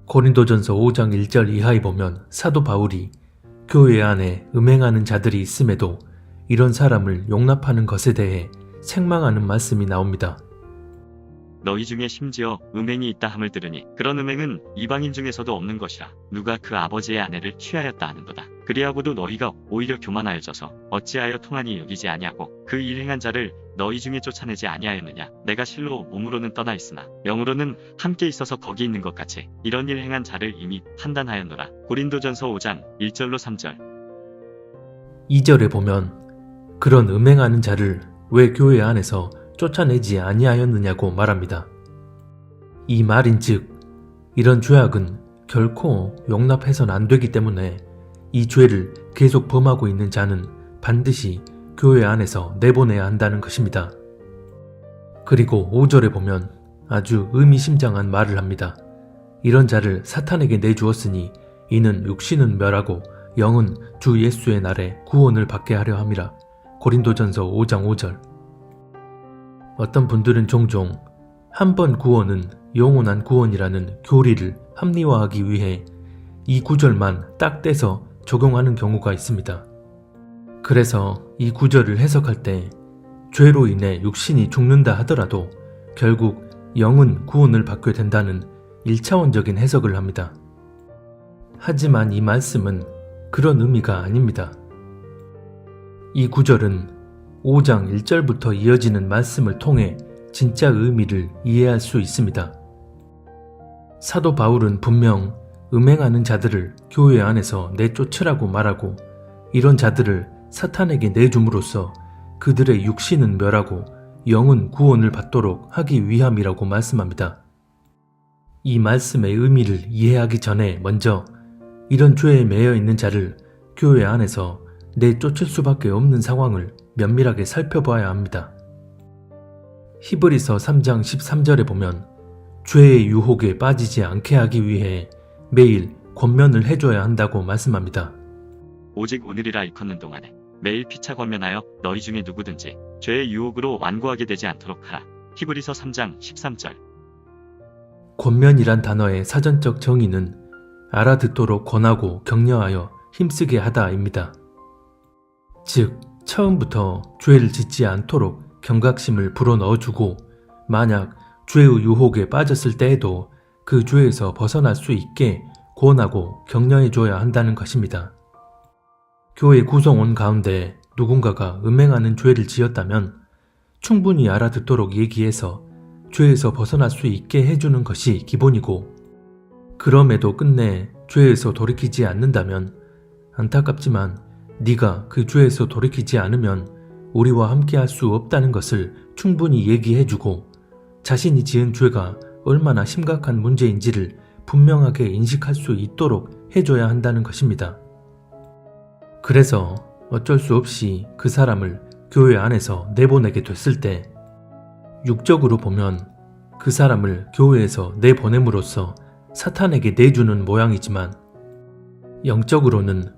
고린도전서 5장 1절 이하에 보면 사도 바울이 교회 안에 음행하는 자들이 있음에도 이런 사람을 용납하는 것에 대해 책망하는 말씀이 나옵니다. 너희 중에 심지어 음행이 있다 함을 들으니 그런 음행은 이방인 중에서도 없는 것이라 누가 그 아버지의 아내를 취하였다 하는도다. 그리하고도 너희가 오히려 교만하여져서 어찌하여 통하니 여기지 아니하고 그 일행한 자를 너희 중에 쫓아내지 아니하였느냐. 내가 실로 몸으로는 떠나 있으나 영으로는 함께 있어서 거기 있는 것 같이 이런 일 행한 자를 이미 판단하였노라. 고린도전서 5장 1절로 3절. 2절에 보면 그런 음행하는 자를 왜 교회 안에서 쫓아내지 아니하였느냐고 말합니다. 이 말인즉 이런 죄악은 결코 용납해서는 안 되기 때문에 이 죄를 계속 범하고 있는 자는 반드시 교회 안에서 내보내야 한다는 것입니다. 그리고 5절에 보면 아주 의미심장한 말을 합니다. 이런 자를 사탄에게 내주었으니 이는 육신은 멸하고 영은 주 예수의 날에 구원을 받게 하려 함이라. 고린도전서 5장 5절. 어떤 분들은 종종 한 번 구원은 영원한 구원이라는 교리를 합리화하기 위해 이 구절만 딱 떼서 적용하는 경우가 있습니다. 그래서 이 구절을 해석할 때 죄로 인해 육신이 죽는다 하더라도 결국 영은 구원을 받게 된다는 1차원적인 해석을 합니다. 하지만 이 말씀은 그런 의미가 아닙니다. 이 구절은 5장 1절부터 이어지는 말씀을 통해 진짜 의미를 이해할 수 있습니다. 사도 바울은 분명 음행하는 자들을 교회 안에서 내쫓으라고 말하고 이런 자들을 사탄에게 내줌으로써 그들의 육신은 멸하고 영은 구원을 받도록 하기 위함이라고 말씀합니다. 이 말씀의 의미를 이해하기 전에 먼저 이런 죄에 매여 있는 자를 교회 안에서 내쫓을 수밖에 없는 상황을 면밀하게 살펴봐야 합니다. 히브리서 3장 13절에 보면 죄의 유혹에 빠지지 않게 하기 위해 매일 권면을 해줘야 한다고 말씀합니다. 오직 오늘이라 일컫는 동안에 매일 피차 권면하여 너희 중에 누구든지 죄의 유혹으로 완고하게 되지 않도록 하라. 히브리서 3장 13절. 권면이란 단어의 사전적 정의는 알아듣도록 권하고 격려하여 힘쓰게 하다입니다. 즉 처음부터 죄를 짓지 않도록 경각심을 불어넣어주고 만약 죄의 유혹에 빠졌을 때에도 그 죄에서 벗어날 수 있게 권하고 격려해줘야 한다는 것입니다. 교회 구성원 가운데 누군가가 음행하는 죄를 지었다면 충분히 알아듣도록 얘기해서 죄에서 벗어날 수 있게 해주는 것이 기본이고 그럼에도 끝내 죄에서 돌이키지 않는다면 안타깝지만 네가 그 죄에서 돌이키지 않으면 우리와 함께 할 수 없다는 것을 충분히 얘기해주고 자신이 지은 죄가 얼마나 심각한 문제인지를 분명하게 인식할 수 있도록 해줘야 한다는 것입니다. 그래서 어쩔 수 없이 그 사람을 교회 안에서 내보내게 됐을 때 육적으로 보면 그 사람을 교회에서 내보냄으로써 사탄에게 내주는 모양이지만 영적으로는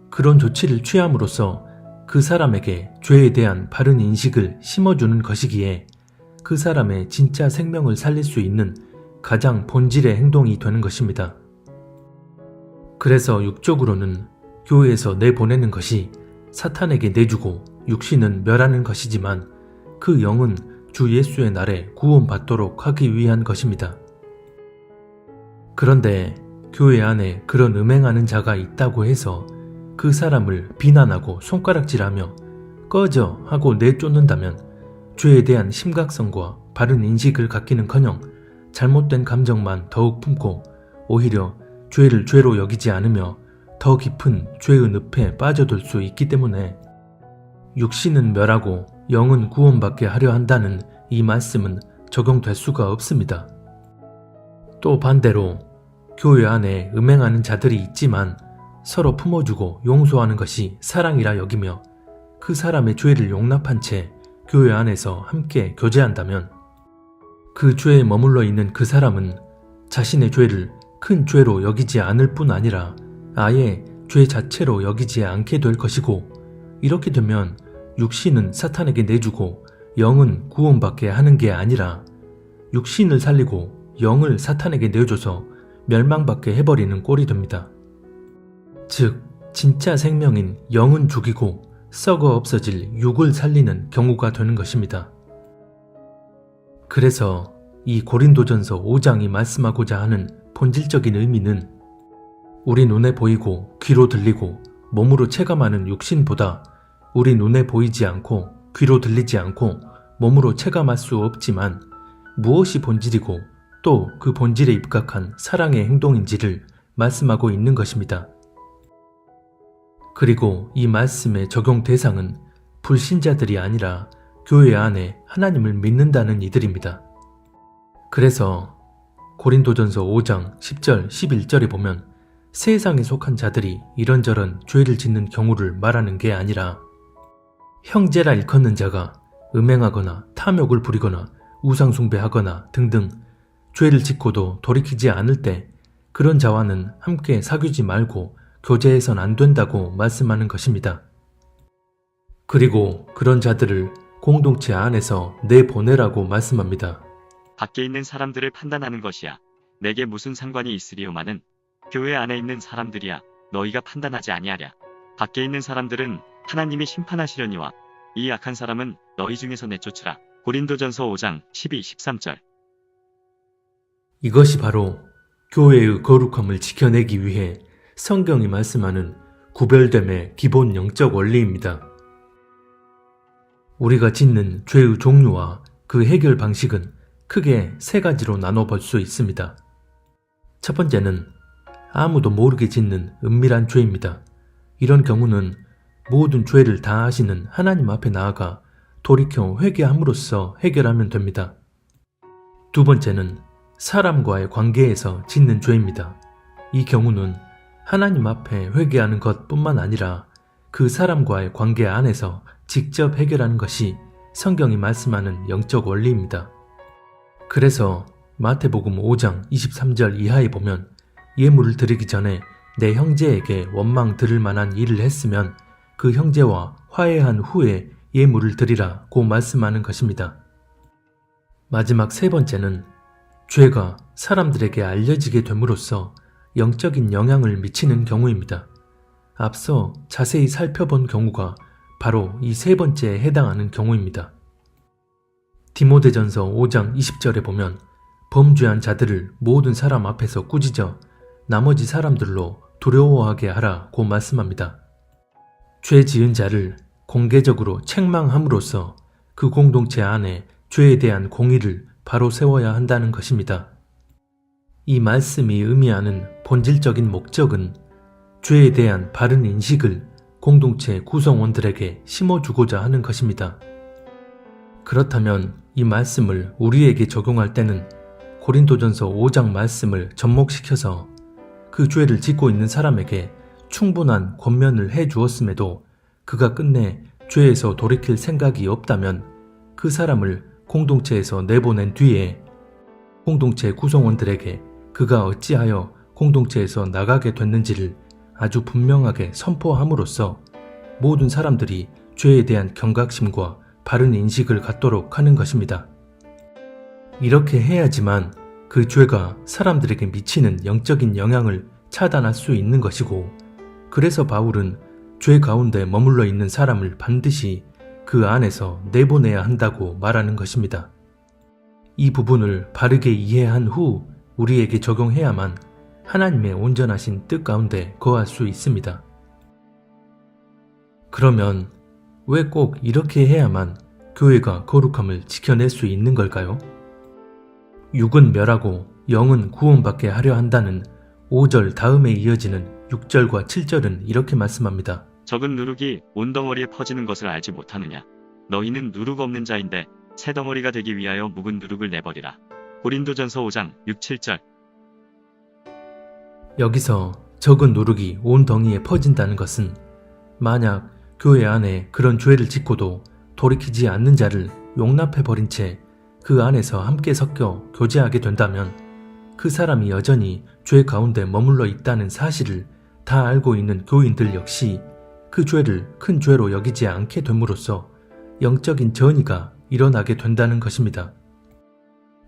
그런 조치를 취함으로써 그 사람에게 죄에 대한 바른 인식을 심어주는 것이기에 그 사람의 진짜 생명을 살릴 수 있는 가장 본질의 행동이 되는 것입니다. 그래서 육적으로는 교회에서 내보내는 것이 사탄에게 내주고 육신은 멸하는 것이지만 그 영은 주 예수의 날에 구원받도록 하기 위한 것입니다. 그런데 교회 안에 그런 음행하는 자가 있다고 해서 그 사람을 비난하고 손가락질하며 꺼져 하고 내쫓는다면 죄에 대한 심각성과 바른 인식을 갖기는커녕 잘못된 감정만 더욱 품고 오히려 죄를 죄로 여기지 않으며 더 깊은 죄의 늪에 빠져들 수 있기 때문에 육신은 멸하고 영은 구원받게 하려 한다는 이 말씀은 적용될 수가 없습니다. 또 반대로 교회 안에 음행하는 자들이 있지만 서로 품어주고 용서하는 것이 사랑이라 여기며 그 사람의 죄를 용납한 채 교회 안에서 함께 교제한다면 그 죄에 머물러 있는 그 사람은 자신의 죄를 큰 죄로 여기지 않을 뿐 아니라 아예 죄 자체로 여기지 않게 될 것이고 이렇게 되면 육신은 사탄에게 내주고 영은 구원받게 하는 게 아니라 육신을 살리고 영을 사탄에게 내줘서 멸망받게 해버리는 꼴이 됩니다. 즉, 진짜 생명인 영은 죽이고 썩어 없어질 육을 살리는 경우가 되는 것입니다. 그래서 이 고린도전서 5장이 말씀하고자 하는 본질적인 의미는 우리 눈에 보이고 귀로 들리고 몸으로 체감하는 육신보다 우리 눈에 보이지 않고 귀로 들리지 않고 몸으로 체감할 수 없지만 무엇이 본질이고 또 그 본질에 입각한 사랑의 행동인지를 말씀하고 있는 것입니다. 그리고 이 말씀의 적용 대상은 불신자들이 아니라 교회 안에 하나님을 믿는다는 이들입니다. 그래서 고린도전서 5장 10절 11절에 보면 세상에 속한 자들이 이런저런 죄를 짓는 경우를 말하는 게 아니라 형제라 일컫는 자가 음행하거나 탐욕을 부리거나 우상숭배하거나 등등 죄를 짓고도 돌이키지 않을 때 그런 자와는 함께 사귀지 말고 교제해선 안 된다고 말씀하는 것입니다. 그리고 그런 자들을 공동체 안에서 내보내라고 말씀합니다. 밖에 있는 사람들을 판단하는 것이야 내게 무슨 상관이 있으리오마는 교회 안에 있는 사람들이야 너희가 판단하지 아니하랴. 밖에 있는 사람들은 하나님이 심판하시려니와 이 악한 사람은 너희 중에서 내쫓으라. 고린도전서 5장 12, 13절. 이것이 바로 교회의 거룩함을 지켜내기 위해 성경이 말씀하는 구별됨의 기본 영적 원리입니다. 우리가 짓는 죄의 종류와 그 해결 방식은 크게 세 가지로 나눠 볼 수 있습니다. 첫 번째는 아무도 모르게 짓는 은밀한 죄입니다. 이런 경우는 모든 죄를 다 아시는 하나님 앞에 나아가 돌이켜 회개함으로써 해결하면 됩니다. 두 번째는 사람과의 관계에서 짓는 죄입니다. 이 경우는 하나님 앞에 회개하는 것뿐만 아니라 그 사람과의 관계 안에서 직접 해결하는 것이 성경이 말씀하는 영적 원리입니다. 그래서 마태복음 5장 23절 이하에 보면 예물을 드리기 전에 내 형제에게 원망 들을 만한 일을 했으면 그 형제와 화해한 후에 예물을 드리라고 말씀하는 것입니다. 마지막 세 번째는 죄가 사람들에게 알려지게 됨으로써 영적인 영향을 미치는 경우입니다. 앞서 자세히 살펴본 경우가 바로 이 세 번째에 해당하는 경우입니다. 디모데전서 5장 20절에 보면 범죄한 자들을 모든 사람 앞에서 꾸짖어 나머지 사람들로 두려워하게 하라고 말씀합니다. 죄 지은 자를 공개적으로 책망함으로써 그 공동체 안에 죄에 대한 공의를 바로 세워야 한다는 것입니다. 이 말씀이 의미하는 본질적인 목적은 죄에 대한 바른 인식을 공동체 구성원들에게 심어주고자 하는 것입니다. 그렇다면 이 말씀을 우리에게 적용할 때는 고린도전서 5장 말씀을 접목시켜서 그 죄를 짓고 있는 사람에게 충분한 권면을 해 주었음에도 그가 끝내 죄에서 돌이킬 생각이 없다면 그 사람을 공동체에서 내보낸 뒤에 공동체 구성원들에게 그가 어찌하여 공동체에서 나가게 됐는지를 아주 분명하게 선포함으로써 모든 사람들이 죄에 대한 경각심과 바른 인식을 갖도록 하는 것입니다. 이렇게 해야지만 그 죄가 사람들에게 미치는 영적인 영향을 차단할 수 있는 것이고, 그래서 바울은 죄 가운데 머물러 있는 사람을 반드시 그 안에서 내보내야 한다고 말하는 것입니다. 이 부분을 바르게 이해한 후 우리에게 적용해야만 하나님의 온전하신 뜻 가운데 거할 수 있습니다. 그러면 왜 꼭 이렇게 해야만 교회가 거룩함을 지켜낼 수 있는 걸까요? 육은 멸하고 영은 구원받게 하려 한다는 5절 다음에 이어지는 6절과 7절은 이렇게 말씀합니다. 적은 누룩이 온 덩어리에 퍼지는 것을 알지 못하느냐. 너희는 누룩 없는 자인데 새 덩어리가 되기 위하여 묵은 누룩을 내버리라. 고린도전서 5장 6, 7절. 여기서 적은 누룩이 온 덩이에 퍼진다는 것은 만약 교회 안에 그런 죄를 짓고도 돌이키지 않는 자를 용납해버린 채 그 안에서 함께 섞여 교제하게 된다면 그 사람이 여전히 죄 가운데 머물러 있다는 사실을 다 알고 있는 교인들 역시 그 죄를 큰 죄로 여기지 않게 됨으로써 영적인 전이가 일어나게 된다는 것입니다.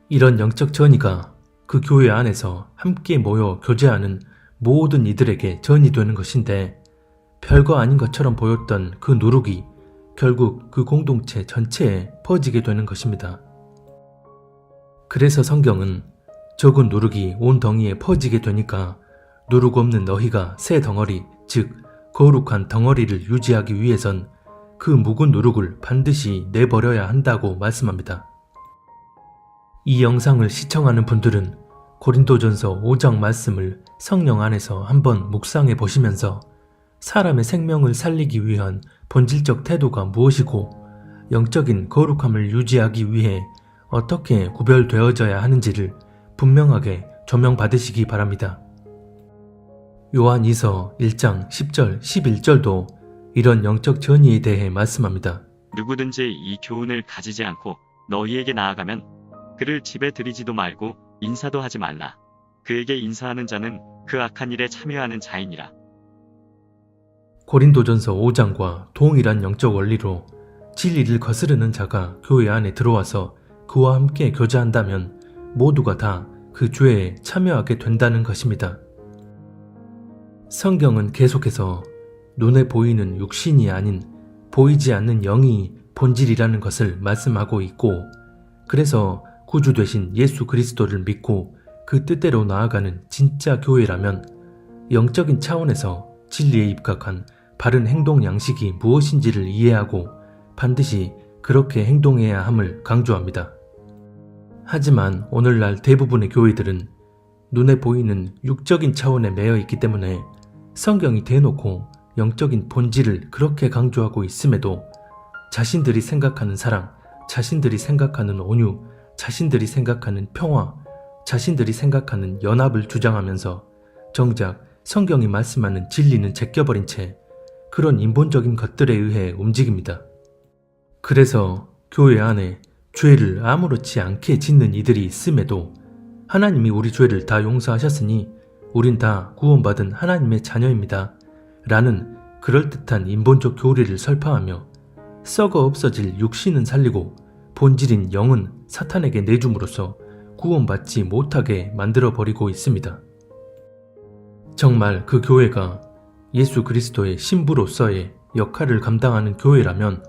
이런 영적 전이가 그 교회 안에서 함께 모여 교제하는 모든 이들에게 전이 되는 것인데, 별거 아닌 것처럼 보였던 그 누룩이 결국 그 공동체 전체에 퍼지게 되는 것입니다. 그래서 성경은 적은 누룩이 온 덩이에 퍼지게 되니까 누룩 없는 너희가 새 덩어리, 즉 거룩한 덩어리를 유지하기 위해선 그 묵은 누룩을 반드시 내버려야 한다고 말씀합니다. 이 영상을 시청하는 분들은 고린도전서 5장 말씀을 성령 안에서 한번 묵상해 보시면서 사람의 생명을 살리기 위한 본질적 태도가 무엇이고 영적인 거룩함을 유지하기 위해 어떻게 구별되어져야 하는지를 분명하게 조명받으시기 바랍니다. 요한 2서 1장 10절 11절도 이런 영적 전이에 대해 말씀합니다. 누구든지 이 교훈을 가지지 않고 너희에게 나아가면 그를 집에 들이지도 말고 인사도 하지 말라. 그에게 인사하는 자는 그 악한 일에 참여하는 자이니라. 고린도전서 5장과 동일한 영적 원리로 진리를 거스르는 자가 교회 안에 들어와서 그와 함께 교제한다면 모두가 다 그 죄에 참여하게 된다는 것입니다. 성경은 계속해서 눈에 보이는 육신이 아닌 보이지 않는 영이 본질이라는 것을 말씀하고 있고, 그래서 구주 되신 예수 그리스도를 믿고 그 뜻대로 나아가는 진짜 교회라면 영적인 차원에서 진리에 입각한 바른 행동 양식이 무엇인지를 이해하고 반드시 그렇게 행동해야 함을 강조합니다. 하지만 오늘날 대부분의 교회들은 눈에 보이는 육적인 차원에 매여 있기 때문에 성경이 대놓고 영적인 본질을 그렇게 강조하고 있음에도 자신들이 생각하는 사랑, 자신들이 생각하는 온유, 자신들이 생각하는 평화, 자신들이 생각하는 연합을 주장하면서 정작 성경이 말씀하는 진리는 제껴버린 채 그런 인본적인 것들에 의해 움직입니다. 그래서 교회 안에 죄를 아무렇지 않게 짓는 이들이 있음에도 하나님이 우리 죄를 다 용서하셨으니 우린 다 구원받은 하나님의 자녀입니다 라는 그럴듯한 인본적 교리를 설파하며 썩어 없어질 육신은 살리고 본질인 영은 사탄에게 내줌으로써 구원받지 못하게 만들어버리고 있습니다. 정말 그 교회가 예수 그리스도의 신부로서의 역할을 감당하는 교회라면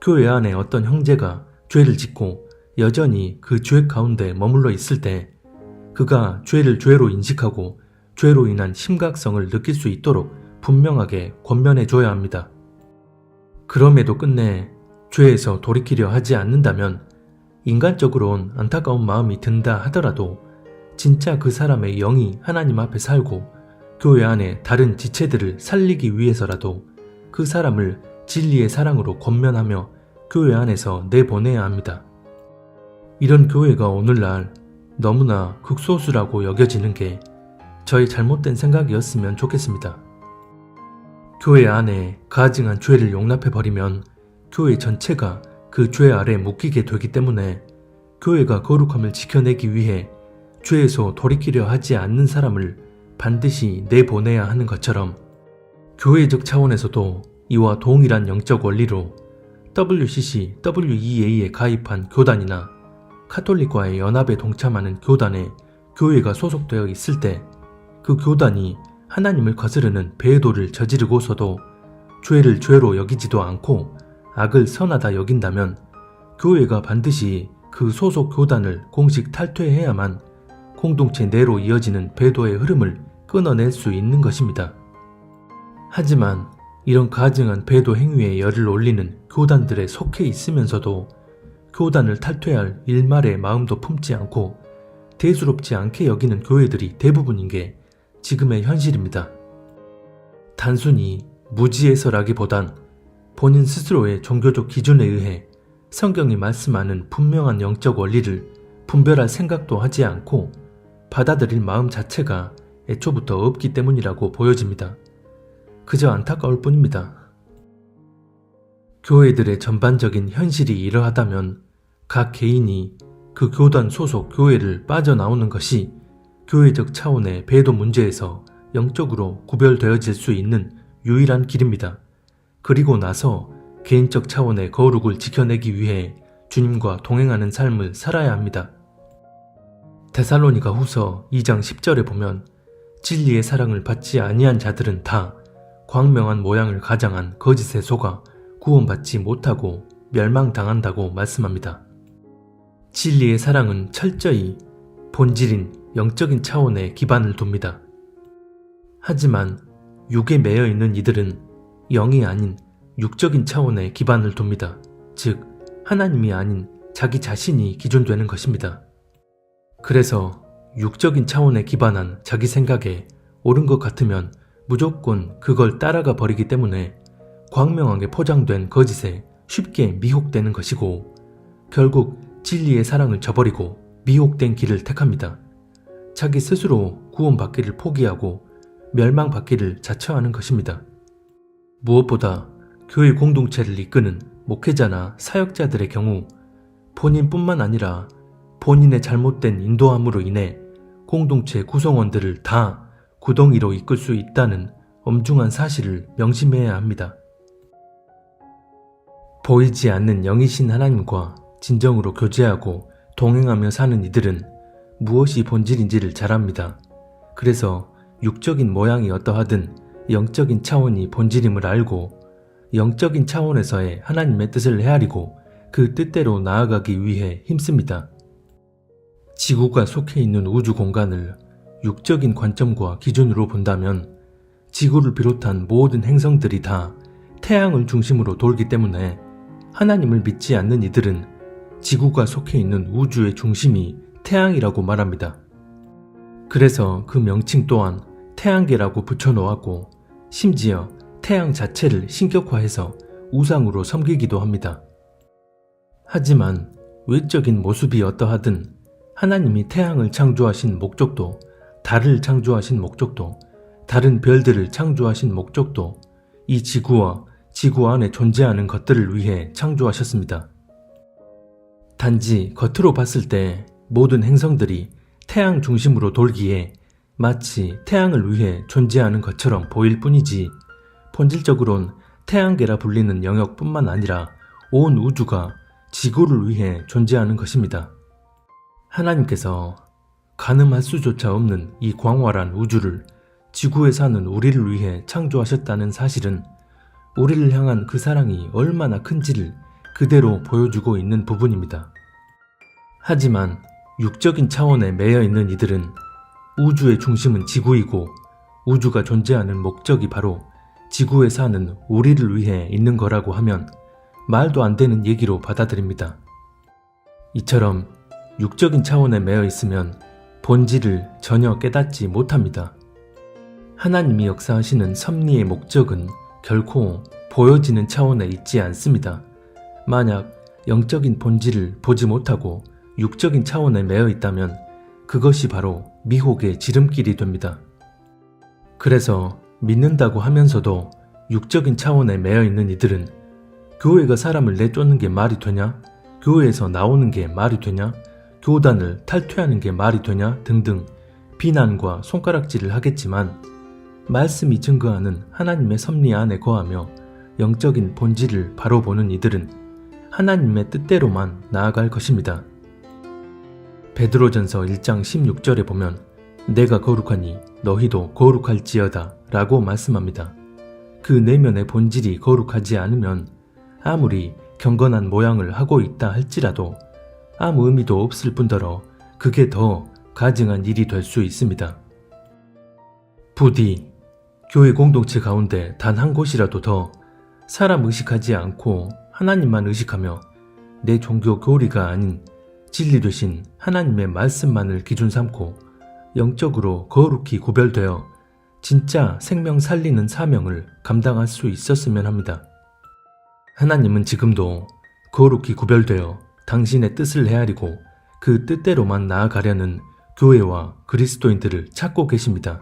교회 안에 어떤 형제가 죄를 짓고 여전히 그 죄 가운데 머물러 있을 때 그가 죄를 죄로 인식하고 죄로 인한 심각성을 느낄 수 있도록 분명하게 권면해 줘야 합니다. 그럼에도 끝내 죄에서 돌이키려 하지 않는다면 인간적으로는 안타까운 마음이 든다 하더라도 진짜 그 사람의 영이 하나님 앞에 살고 교회 안에 다른 지체들을 살리기 위해서라도 그 사람을 진리의 사랑으로 권면하며 교회 안에서 내보내야 합니다. 이런 교회가 오늘날 너무나 극소수라고 여겨지는 게 저의 잘못된 생각이었으면 좋겠습니다. 교회 안에 가증한 죄를 용납해버리면 교회 전체가 그 죄 아래 묶이게 되기 때문에 교회가 거룩함을 지켜내기 위해 죄에서 돌이키려 하지 않는 사람을 반드시 내보내야 하는 것처럼 교회적 차원에서도 이와 동일한 영적 원리로 WCC, WEA에 가입한 교단이나 카톨릭과의 연합에 동참하는 교단에 교회가 소속되어 있을 때 그 교단이 하나님을 거스르는 배도를 저지르고서도 죄를 죄로 여기지도 않고 악을 선하다 여긴다면 교회가 반드시 그 소속 교단을 공식 탈퇴해야만 공동체 내로 이어지는 배도의 흐름을 끊어낼 수 있는 것입니다. 하지만 이런 가증한 배도 행위에 열을 올리는 교단들에 속해 있으면서도 교단을 탈퇴할 일말의 마음도 품지 않고 대수롭지 않게 여기는 교회들이 대부분인 게 지금의 현실입니다. 단순히 무지해서라기보단 본인 스스로의 종교적 기준에 의해 성경이 말씀하는 분명한 영적 원리를 분별할 생각도 하지 않고 받아들일 마음 자체가 애초부터 없기 때문이라고 보여집니다. 그저 안타까울 뿐입니다. 교회들의 전반적인 현실이 이러하다면 각 개인이 그 교단 소속 교회를 빠져나오는 것이 교회적 차원의 배도 문제에서 영적으로 구별되어질 수 있는 유일한 길입니다. 그리고 나서 개인적 차원의 거룩을 지켜내기 위해 주님과 동행하는 삶을 살아야 합니다. 데살로니가 후서 2장 10절에 보면 진리의 사랑을 받지 아니한 자들은 다 광명한 모양을 가장한 거짓에 속아 구원받지 못하고 멸망당한다고 말씀합니다. 진리의 사랑은 철저히 본질인 영적인 차원에 기반을 둡니다. 하지만 육에 매여 있는 이들은 영이 아닌 육적인 차원에 기반을 둡니다. 즉, 하나님이 아닌 자기 자신이 기준되는 것입니다. 그래서 육적인 차원에 기반한 자기 생각에 옳은 것 같으면 무조건 그걸 따라가 버리기 때문에 광명하게 포장된 거짓에 쉽게 미혹되는 것이고, 결국 진리의 사랑을 저버리고 미혹된 길을 택합니다. 자기 스스로 구원받기를 포기하고 멸망받기를 자처하는 것입니다. 무엇보다 교회 공동체를 이끄는 목회자나 사역자들의 경우 본인뿐만 아니라 본인의 잘못된 인도함으로 인해 공동체 구성원들을 다 구덩이로 이끌 수 있다는 엄중한 사실을 명심해야 합니다. 보이지 않는 영이신 하나님과 진정으로 교제하고 동행하며 사는 이들은 무엇이 본질인지를 잘 압니다. 그래서 육적인 모양이 어떠하든 영적인 차원이 본질임을 알고 영적인 차원에서의 하나님의 뜻을 헤아리고 그 뜻대로 나아가기 위해 힘씁니다. 지구가 속해 있는 우주 공간을 육적인 관점과 기준으로 본다면 지구를 비롯한 모든 행성들이 다 태양을 중심으로 돌기 때문에 하나님을 믿지 않는 이들은 지구가 속해 있는 우주의 중심이 태양이라고 말합니다. 그래서 그 명칭 또한 태양계라고 붙여놓았고 심지어 태양 자체를 신격화해서 우상으로 섬기기도 합니다. 하지만 외적인 모습이 어떠하든 하나님이 태양을 창조하신 목적도, 달을 창조하신 목적도, 다른 별들을 창조하신 목적도 이 지구와 지구 안에 존재하는 것들을 위해 창조하셨습니다. 단지 겉으로 봤을 때 모든 행성들이 태양 중심으로 돌기에 마치 태양을 위해 존재하는 것처럼 보일 뿐이지 본질적으론 태양계라 불리는 영역뿐만 아니라 온 우주가 지구를 위해 존재하는 것입니다. 하나님께서 가늠할 수조차 없는 이 광활한 우주를 지구에 사는 우리를 위해 창조하셨다는 사실은 우리를 향한 그 사랑이 얼마나 큰지를 그대로 보여주고 있는 부분입니다. 하지만 육적인 차원에 매여 있는 이들은 우주의 중심은 지구이고 우주가 존재하는 목적이 바로 지구에 사는 우리를 위해 있는 거라고 하면 말도 안 되는 얘기로 받아들입니다. 이처럼 육적인 차원에 매여 있으면 본질을 전혀 깨닫지 못합니다. 하나님이 역사하시는 섭리의 목적은 결코 보여지는 차원에 있지 않습니다. 만약 영적인 본질을 보지 못하고 육적인 차원에 매여 있다면 그것이 바로 미혹의 지름길이 됩니다. 그래서 믿는다고 하면서도 육적인 차원에 매여 있는 이들은 교회가 사람을 내쫓는 게 말이 되냐? 교회에서 나오는 게 말이 되냐? 교단을 탈퇴하는 게 말이 되냐? 등등 비난과 손가락질을 하겠지만 말씀이 증거하는 하나님의 섭리 안에 거하며 영적인 본질을 바로 보는 이들은 하나님의 뜻대로만 나아갈 것입니다. 베드로전서 1장 16절에 보면 내가 거룩하니 너희도 거룩할지어다 라고 말씀합니다. 그 내면의 본질이 거룩하지 않으면 아무리 경건한 모양을 하고 있다 할지라도 아무 의미도 없을 뿐더러 그게 더 가증한 일이 될 수 있습니다. 부디 교회 공동체 가운데 단 한 곳이라도 더 사람 의식하지 않고 하나님만 의식하며 내 종교 교리가 아닌 진리 되신 하나님의 말씀만을 기준 삼고 영적으로 거룩히 구별되어 진짜 생명 살리는 사명을 감당할 수 있었으면 합니다. 하나님은 지금도 거룩히 구별되어 당신의 뜻을 헤아리고 그 뜻대로만 나아가려는 교회와 그리스도인들을 찾고 계십니다.